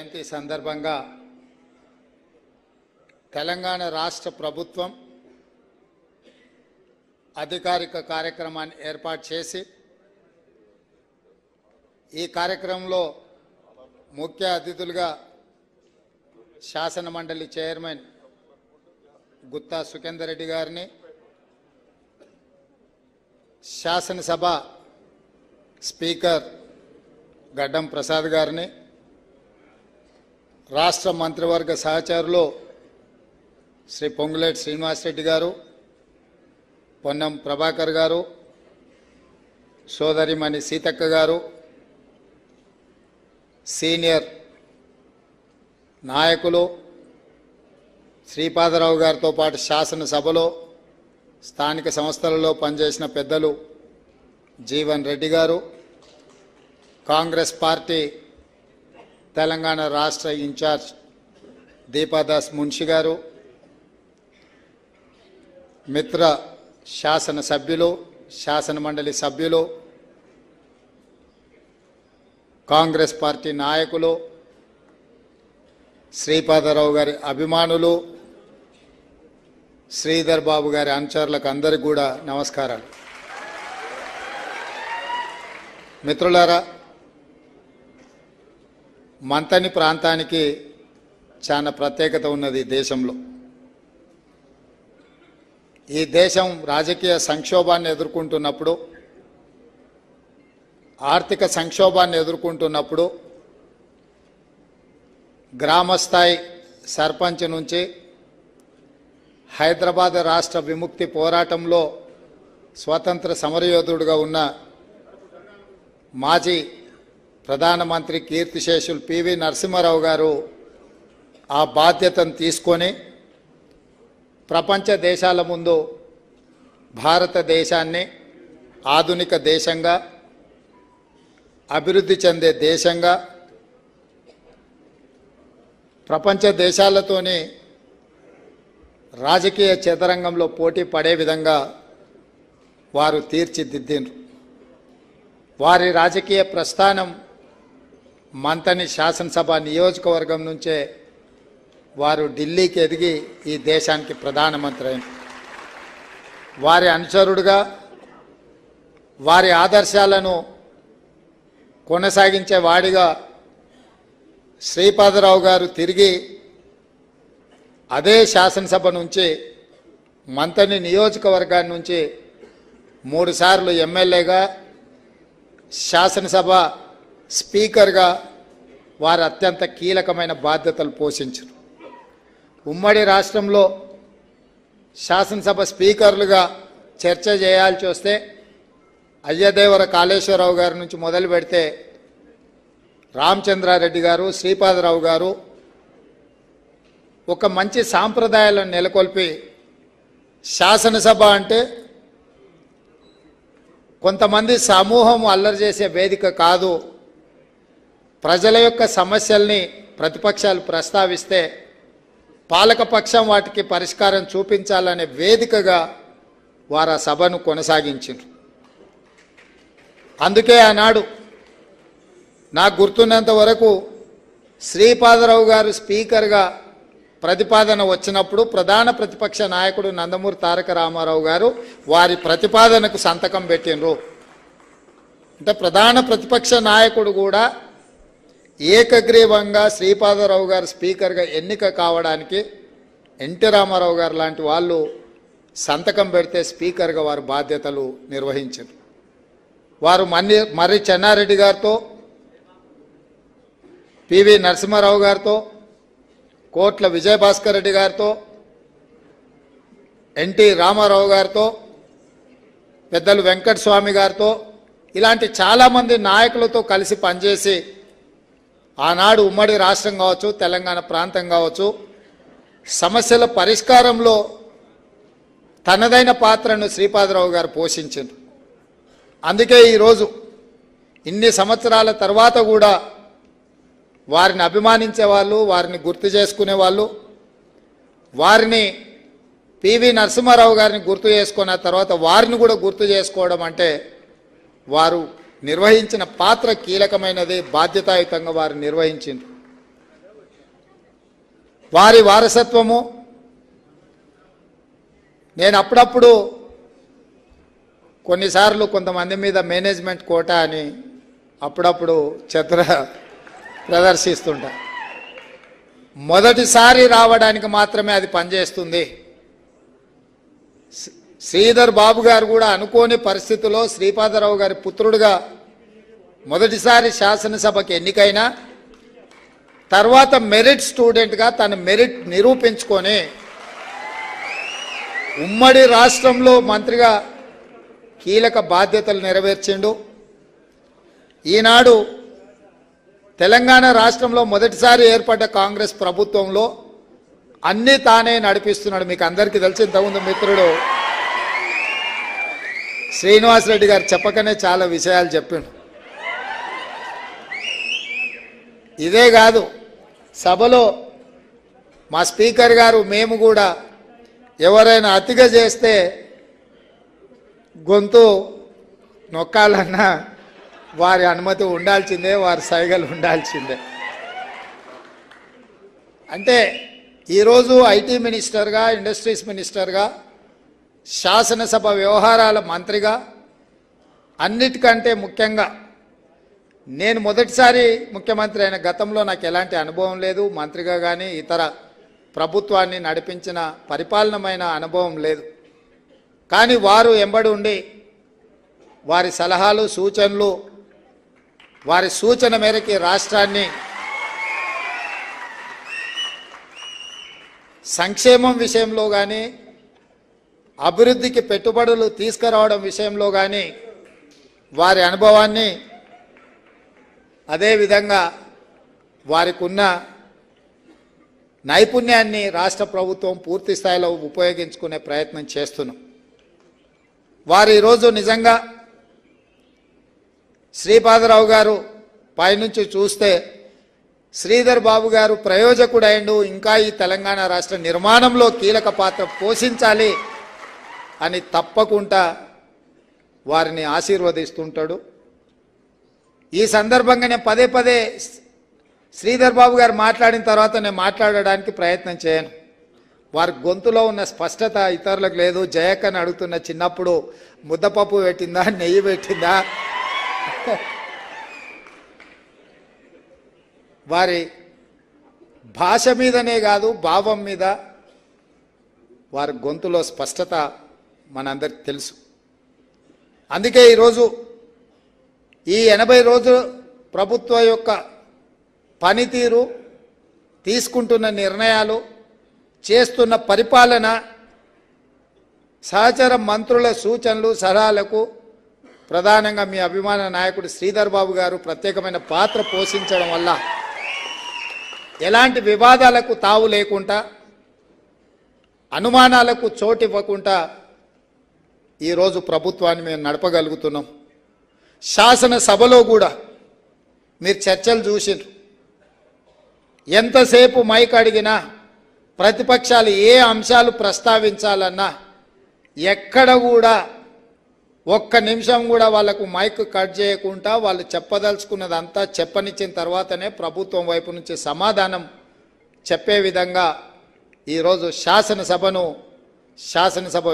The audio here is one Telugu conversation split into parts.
జయంతి సందర్భంగా తెలంగాణ రాష్ట్ర ప్రభుత్వం అధికారిక కార్యక్రమాన్ని ఏర్పాటు చేసి ఈ కార్యక్రమంలో ముఖ్య అతిథులుగా శాసన మండలి చైర్మన్ గుత్తా సుఖేందర్ రెడ్డి గారిని, శాసనసభ స్పీకర్ గడ్డం ప్రసాద్ గారిని, రాష్ట్ర మంత్రివర్గ సహచరులు శ్రీ పొంగులేటి శ్రీనివాసరెడ్డి గారు, పొన్నం ప్రభాకర్ గారు, సోదరిమణి సీతక్క గారు, సీనియర్ నాయకులు శ్రీపాదరావు గారితో పాటు శాసనసభలో స్థానిక సంస్థలలో పనిచేసిన పెద్దలు జీవన్ రెడ్డి గారు, కాంగ్రెస్ పార్టీ తెలంగాణ రాష్ట్ర ఇన్ఛార్జ్ దీపాదాస్ మున్షి గారు, మిత్ర శాసన సభ్యులు, శాసన మండలి సభ్యులు, కాంగ్రెస్ పార్టీ నాయకులు, శ్రీపాదరావు గారి అభిమానులు, శ్రీధర్ బాబు గారి అనుచరులకు అందరికీ కూడా నమస్కారాలు. మిత్రులారా, మంతని ప్రాంతానికి చాలా ప్రత్యేకత ఉన్నది దేశంలో. ఈ దేశం రాజకీయ సంక్షోభాన్ని ఎదుర్కొంటున్నప్పుడు, ఆర్థిక సంక్షోభాన్ని ఎదుర్కొంటున్నప్పుడు గ్రామస్థాయి సర్పంచ్ నుంచి హైదరాబాద్ రాష్ట్ర విముక్తి పోరాటంలో స్వతంత్ర సమరయోధుడుగా ఉన్న మాజీ ప్రధానమంత్రి కీర్తిశేషులు పివి నరసింహారావు గారు ఆ బాధ్యతను తీసుకొని ప్రపంచ దేశాల ముందు భారతదేశాన్ని ఆధునిక దేశంగా, అభివృద్ధి చెందే దేశంగా, ప్రపంచ దేశాలతోని రాజకీయ చదరంగంలో పోటీ పడే విధంగా వారు తీర్చిదిద్దిండ్రు. వారి రాజకీయ ప్రస్థానం మంతని శాసనసభ నియోజకవర్గం నుంచే వారు ఢిల్లీకి ఎదిగి ఈ దేశానికి ప్రధానమంత్రి అయిన వారి అనుచరుడుగా, వారి ఆదర్శాలను కొనసాగించే వాడిగా శ్రీపాదరావు గారు తిరిగి అదే శాసనసభ నుంచి మంతని నియోజకవర్గాన్ని నుంచి 3 సార్లు ఎమ్మెల్యేగా, శాసనసభ స్పీకర్గా వారు అత్యంత కీలకమైన బాధ్యతలు పోషించారు. ఉమ్మడి రాష్ట్రంలో శాసనసభ స్పీకర్లుగా చర్చ చేయాల్సి వస్తే అయ్యదేవర కాళేశ్వరరావు గారి నుంచి మొదలు పెడితే రామచంద్రారెడ్డి గారు, శ్రీపాదరావు గారు ఒక మంచి సాంప్రదాయాలను నెలకొల్పి, శాసనసభ అంటే కొంతమంది సమూహం అల్లరి చేసే వేదిక కాదు, ప్రజల యొక్క సమస్యల్ని ప్రతిపక్షాలు ప్రస్తావిస్తే పాలకపక్షం వాటికి పరిష్కారం చూపించాలనే వేదికగా వారు ఆ సభను కొనసాగించారు. అందుకే ఆనాడు నాకు గుర్తున్నంత వరకు శ్రీపాదరావు గారు స్పీకర్గా ప్రతిపాదన వచ్చినప్పుడు ప్రధాన ప్రతిపక్ష నాయకుడు నందమూరి తారక రామారావు గారు వారి ప్రతిపాదనకు సంతకం పెట్టినరు. అంటే ప్రధాన ప్రతిపక్ష నాయకుడు కూడా ఏకగ్రీవంగా శ్రీపాదరావు గారు స్పీకర్గా ఎన్నిక కావడానికి ఎన్టీ రామారావు గారు లాంటి వాళ్ళు సంతకం పెడితే స్పీకర్గా వారు బాధ్యతలు నిర్వహించారు. వారు మర్రి చెన్నారెడ్డి గారితో, పివి నరసింహారావు గారితో, కోట్ల విజయభాస్కర్ రెడ్డి గారితో, ఎన్టీ రామారావు గారితో, పెద్దలు వెంకటస్వామి గారితో, ఇలాంటి చాలామంది నాయకులతో కలిసి పనిచేసి ఆనాడు ఉమ్మడి రాష్ట్రం కావచ్చు, తెలంగాణ ప్రాంతం కావచ్చు, సమస్యల పరిష్కారంలో తనదైన పాత్రను శ్రీపాదరావు గారు పోషించారు. అందుకే ఈరోజు ఇన్ని సంవత్సరాల తర్వాత కూడా వారిని అభిమానించే వాళ్ళు, వారిని గుర్తు చేసుకునే వాళ్ళు, వారిని పివి నరసింహారావు గారిని గుర్తు చేసుకున్న తర్వాత వారిని కూడా గుర్తు చేసుకోవడం అంటే వారు నిర్వహించిన పాత్ర కీలకమైనది, బాధ్యతాయుతంగా వారు నిర్వహించారు. వారి వారసత్వము. నేను అప్పుడప్పుడు కొన్నిసార్లు కొంతమంది మీద మేనేజ్మెంట్ కోటా అని అప్పుడప్పుడు చతుర ప్రదర్శిస్తుంటా. మొదటిసారి రావడానికి మాత్రమే అది పనిచేస్తుంది. శ్రీధర్ బాబు గారు కూడా అనుకోని పరిస్థితుల్లో శ్రీపాదరావు గారి పుత్రుడుగా మొదటిసారి శాసనసభకి ఎన్నికైనా తర్వాత మెరిట్ స్టూడెంట్గా తన మెరిట్ నిరూపించుకొని ఉమ్మడి రాష్ట్రంలో మంత్రిగా కీలక బాధ్యతలు నెరవేర్చిండు. ఈనాడు తెలంగాణ రాష్ట్రంలో మొదటిసారి ఏర్పడ్డ కాంగ్రెస్ ప్రభుత్వంలో అన్నీ తానే నడిపిస్తున్నాడు. మీకు అందరికీ తెలిసి ఇంతకుముందు మిత్రుడు శ్రీనివాసరెడ్డి గారు చెప్పకనే చాలా విషయాలు చెప్పిండు. ఇదే కాదు, సభలో మా స్పీకర్ గారు మేము కూడా ఎవరైనా అతిగా చేస్తే గొంతు నొక్కాలన్నా వారి అనుమతి ఉండాల్సిందే, వారి సైగలు ఉండాల్సిందే. అంటే ఈరోజు ఐటీ మినిస్టర్గా, ఇండస్ట్రీస్ మినిస్టర్గా, శాసనసభ వ్యవహారాల మంత్రిగా, అన్నిటికంటే ముఖ్యంగా నేను మొదటిసారి ముఖ్యమంత్రి అయిన గతంలో నాకు ఎలాంటి అనుభవం లేదు. మంత్రిగా కానీ ఇతర ప్రభుత్వాన్ని నడిపించిన పరిపాలనమైన అనుభవం లేదు. కానీ వారు ఎంబడి ఉండి వారి సలహాలు సూచనలు, వారి సూచన మేరకి రాష్ట్రాన్ని సంక్షేమం విషయంలో కానీ అభివృద్ధికి పెట్టుబడులు తీసుకురావడం విషయంలో కానీ వారి అనుభవాన్ని, అదేవిధంగా వారికి ఉన్న నైపుణ్యాన్ని రాష్ట్ర ప్రభుత్వం పూర్తి స్థాయిలో ఉపయోగించుకునే ప్రయత్నం చేస్తున్నాం. వారు ఈరోజు నిజంగా శ్రీపాదరావు గారు పైనుంచి చూస్తే శ్రీధర్ బాబు గారు ప్రయోజకుడైండు, ఇంకా ఈ తెలంగాణ రాష్ట్ర నిర్మాణంలో కీలక పాత్ర పోషించాలి అని తప్పకుండా వారిని ఆశీర్వదిస్తుంటాడు. ఈ సందర్భంగా నేను పదే పదే శ్రీధర్ బాబు గారు మాట్లాడిన తర్వాత నేను మాట్లాడడానికి ప్రయత్నం చేయను. వారి గొంతులో ఉన్న స్పష్టత ఇతరులకు లేదు. జయక్కని అడుగుతున్న, చిన్నప్పుడు ముద్దపప్పు పెట్టిందా, నెయ్యి పెట్టిందా? వారి భాష మీదనే కాదు, భావం మీద వారి గొంతులో స్పష్టత మనందరికి తెలుసు. అందుకే ఈరోజు ఈ 80 రోజుల ప్రభుత్వ యొక్క పనితీరు, తీసుకుంటున్న నిర్ణయాలు, చేస్తున్న పరిపాలన, సహచర మంత్రుల సూచనలు సలహాలకు ప్రధానంగా మీ అభిమాన నాయకుడు శ్రీధర్ బాబు గారు ప్రత్యేకమైన పాత్ర పోషించడం వల్ల ఎలాంటి వివాదాలకు తావు లేకుండా, అనుమానాలకు చోటివ్వకుండా ఈరోజు ప్రభుత్వాన్ని మేము నడపగలుగుతున్నాం. శాసనసభలో కూడా మీరు చర్చలు చూసిండ్రు. ఎంతసేపు మైక్ అడిగినా, ప్రతిపక్షాలు ఏ అంశాలు ప్రస్తావించాలన్నా ఎక్కడ కూడా ఒక్క నిమిషం కూడా వాళ్ళకు మైక్ కట్ చేయకుండా వాళ్ళు చెప్పదలుచుకున్నదంతా చెప్పనిచ్చిన తర్వాతనే ప్రభుత్వం వైపు నుంచి సమాధానం చెప్పే విధంగా ఈరోజు శాసనసభ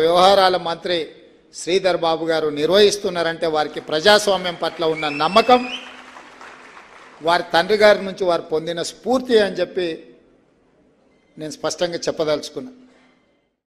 వ్యవహారాల మంత్రి శ్రీధర్ బాబు గారు నిర్వహిస్తున్నారంటే వారికి ప్రజాస్వామ్యం పట్ల ఉన్న నమ్మకం, వారి తండ్రి గారి నుంచి వారు పొందిన స్ఫూర్తి అని చెప్పి నేను స్పష్టంగా చెప్పదలుచుకున్నా.